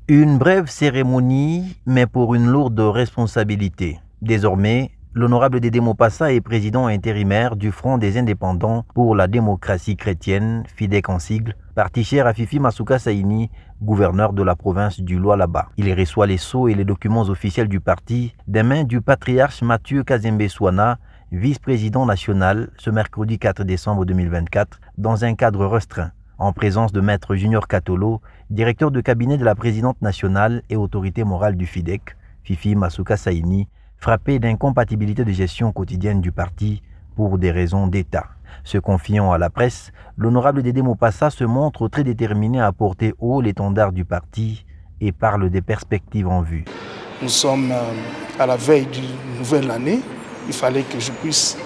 Une brève cérémonie, mais pour une lourde responsabilité. Désormais, l'honorable Dédé Mopassa est président intérimaire du Front des indépendants pour la démocratie chrétienne, FIDEC en sigle, parti cher à Fifi Masuka Saini, gouverneur de la province du Lualaba. Il reçoit les sceaux et les documents officiels du parti des mains du patriarche Mathieu Kazembe Souana, vice-président national, ce mercredi 4 décembre 2024, dans un cadre restreint, en présence de Maître Junior Katolo, directeur de cabinet de la présidente nationale et autorité morale du FIDEC, Fifi Masuka Saini, frappé d'incompatibilité de gestion quotidienne du parti pour des raisons d'État. Se confiant à la presse, l'honorable Dédé Mopassa se montre très déterminé à porter haut l'étendard du parti et parle des perspectives en vue. Nous sommes à la veille d'une nouvelle année. Il fallait que je puisse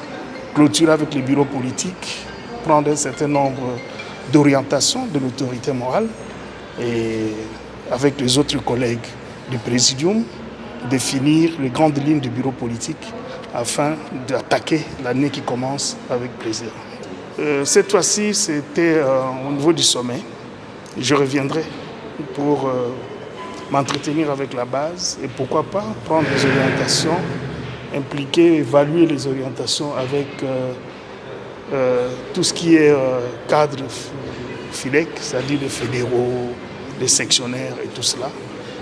clôturer avec les bureaux politiques, prendre un certain nombre d'orientations de l'autorité morale et avec les autres collègues du Présidium, définir les grandes lignes du bureau politique afin d'attaquer l'année qui commence avec plaisir. Cette fois-ci, c'était au niveau du sommet. Je reviendrai pour m'entretenir avec la base et pourquoi pas prendre des orientations, impliquer, évaluer les orientations avec tout ce qui est cadre FIDEC, c'est-à-dire les fédéraux, les sectionnaires et tout cela,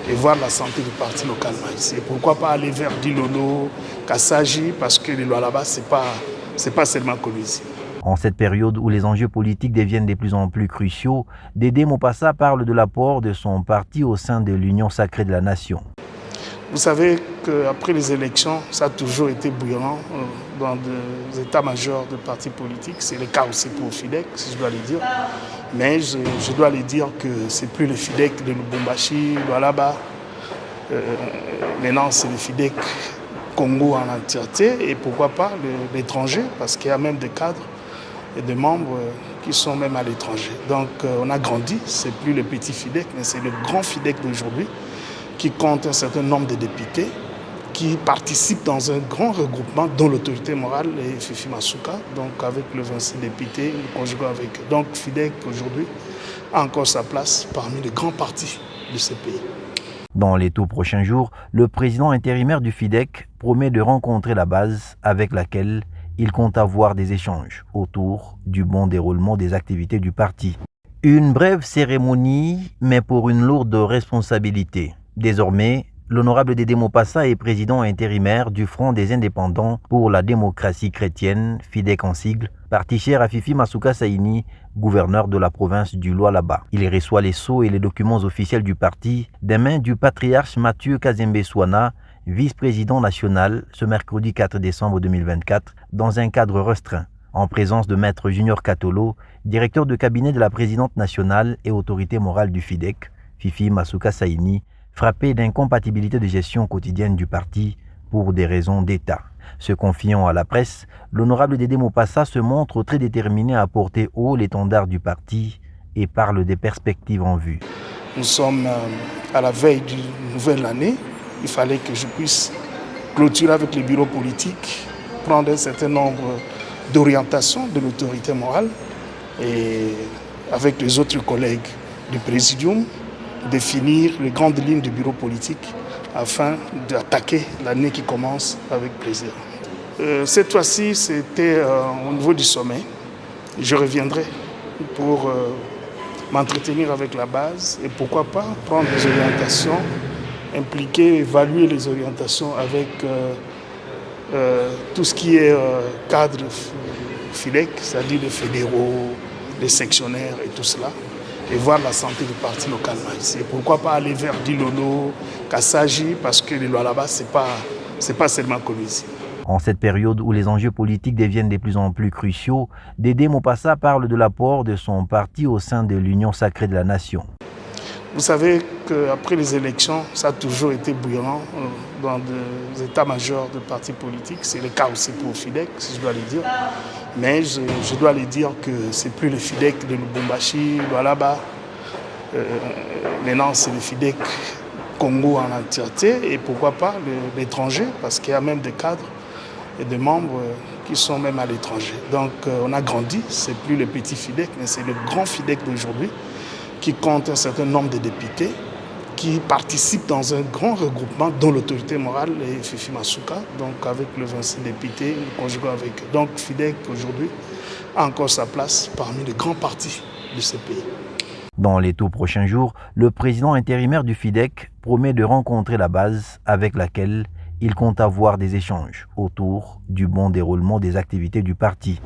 et voir la santé du parti localement ici. Et pourquoi pas aller vers Dilolo, Kassaji, parce que les lois là-bas, c'est pas seulement comme ici. En cette période où les enjeux politiques deviennent de plus en plus cruciaux, Dédé Mopassa parle de l'apport de son parti au sein de l'Union sacrée de la nation. Vous savez qu'après les élections, ça a toujours été bouillant dans des états-majors de partis politiques. C'est le cas aussi pour FIDEC, si je dois le dire. Mais je dois le dire que c'est plus le FIDEC de Lubumbashi, Lualaba. Maintenant, c'est le FIDEC Congo en entièreté et pourquoi pas l'étranger, parce qu'il y a même des cadres et des membres qui sont même à l'étranger. Donc on a grandi, c'est plus le petit FIDEC, mais c'est le grand FIDEC d'aujourd'hui qui compte un certain nombre de députés, qui participent dans un grand regroupement dont l'autorité morale est Fifi Masuka, donc avec le 26 députés, nous conjuguons avec eux. Donc FIDEC aujourd'hui a encore sa place parmi les grands partis de ce pays. Dans les tout prochains jours, le président intérimaire du FIDEC promet de rencontrer la base avec laquelle il compte avoir des échanges autour du bon déroulement des activités du parti. Une brève cérémonie, mais pour une lourde responsabilité. Désormais, l'honorable Dédé Mopassa est président intérimaire du Front des indépendants pour la démocratie chrétienne, FIDEC en sigle, parti cher à Fifi Masuka Saini, gouverneur de la province du Lualaba. Il reçoit les sceaux et les documents officiels du parti des mains du patriarche Mathieu Kazembe Souana, vice-président national, ce mercredi 4 décembre 2024, dans un cadre restreint, en présence de Maître Junior Katolo, directeur de cabinet de la présidente nationale et autorité morale du FIDEC, Fifi Masuka Saini, frappé d'incompatibilité de gestion quotidienne du parti pour des raisons d'État. Se confiant à la presse, l'honorable Dédé Mopassa se montre très déterminé à porter haut l'étendard du parti et parle des perspectives en vue. Nous sommes à la veille d'une nouvelle année. Il fallait que je puisse clôturer avec les bureaux politiques, prendre un certain nombre d'orientations de l'autorité morale et avec les autres collègues du Présidium, définir les grandes lignes du bureau politique afin d'attaquer l'année qui commence avec plaisir. Cette fois-ci, c'était au niveau du sommet. Je reviendrai pour m'entretenir avec la base et pourquoi pas prendre des orientations, impliquer, évaluer les orientations avec tout ce qui est cadre FIDEC, c'est-à-dire les fédéraux, les sectionnaires et tout cela, et voir la santé du parti localement ici. Et pourquoi pas aller vers Dilolo, Kassaji, parce que les lois là-bas, c'est pas seulement comme ici. En cette période où les enjeux politiques deviennent de plus en plus cruciaux, Dédé Mopassa parle de l'apport de son parti au sein de l'Union sacrée de la nation. Vous savez qu'après les élections, ça a toujours été bouillant dans des états-majors de partis politiques. C'est le cas aussi pour FIDEC, si je dois le dire. Mais je dois le dire que c'est plus le FIDEC de Lubumbashi, Lualaba. Maintenant, c'est le FIDEC Congo en entièreté et pourquoi pas l'étranger, parce qu'il y a même des cadres et des membres qui sont même à l'étranger. Donc on a grandi, c'est plus le petit FIDEC, mais c'est le grand FIDEC d'aujourd'hui qui compte un certain nombre de députés, qui participe dans un grand regroupement dont l'autorité morale est Fifi Masuka, donc avec le 26 députés, nous conjuguons avec eux. Donc FIDEC aujourd'hui a encore sa place parmi les grands partis de ce pays. Dans les tout prochains jours, le président intérimaire du FIDEC promet de rencontrer la base avec laquelle il compte avoir des échanges autour du bon déroulement des activités du parti.